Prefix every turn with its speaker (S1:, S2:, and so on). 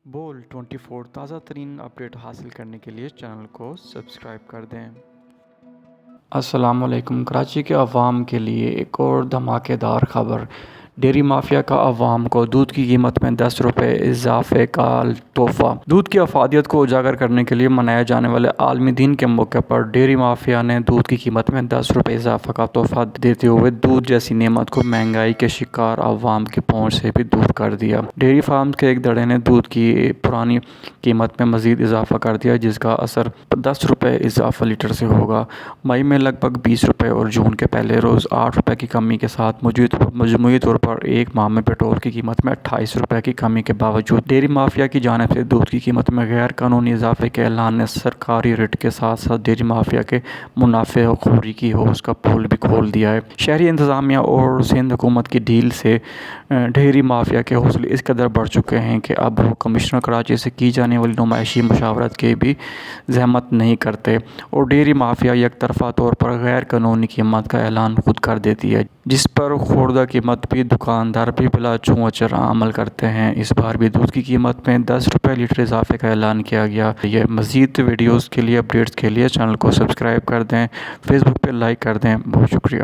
S1: بول 24 تازہ ترین اپڈیٹ حاصل کرنے کے لیے چینل کو سبسکرائب کر دیں۔ السلام علیکم۔ کراچی کے عوام کے لیے ایک اور دھماکے دار خبر۔ ڈیری مافیا کا عوام کو دودھ کی قیمت میں 10 روپے اضافے کا تحفہ۔ دودھ کی افادیت کو اجاگر کرنے کے لیے منائے جانے والے عالمی دن کے موقع پر ڈیری مافیا نے دودھ کی قیمت میں 10 روپے اضافے کا تحفہ دیتے ہوئے دودھ جیسی نعمت کو مہنگائی کے شکار عوام کی پہنچ سے بھی دور کر دیا۔ ڈیری فارمز کے ایک دھڑے نے دودھ کی پرانی قیمت میں مزید اضافہ کر دیا، جس کا اثر 10 روپے اضافہ لیٹر سے ہوگا۔ مئی میں لگ بھگ 20 روپے اور جون کے پہلے روز 8 روپے کی کمی کے ساتھ مجموعی طور پر ایک ماہ میں پیٹرول کی قیمت میں 28 روپے کی کمی کے باوجود ڈیری مافیا کی جانب سے دودھ کی قیمت میں غیر قانونی اضافے کے اعلان نے سرکاری ریٹ کے ساتھ ساتھ ڈیری مافیا کے منافع خوری کی حوض کا پول بھی کھول دیا ہے۔ شہری انتظامیہ اور سندھ حکومت کی ڈھیل سے ڈیری مافیا کے حوصلے اس قدر بڑھ چکے ہیں کہ اب وہ کمشنر کراچی سے کی جانے والی نمائشی مشاورت کی بھی زحمت نہیں کرتے اور ڈیری مافیا یک طرفہ طور پر غیر قانونی قیمت کا اعلان خود کر دیتی ہے، جس پر خوردہ قیمت بھی دکاندار بھی بلا چوں اچرا عمل کرتے ہیں۔ اس بار بھی دودھ کی قیمت میں 10 روپے لیٹر اضافے کا اعلان کیا گیا۔ یہ مزید ویڈیوز کے لیے اپڈیٹس کے لیے چینل کو سبسکرائب کر دیں، فیس بک پہ لائک کر دیں۔ بہت شکریہ۔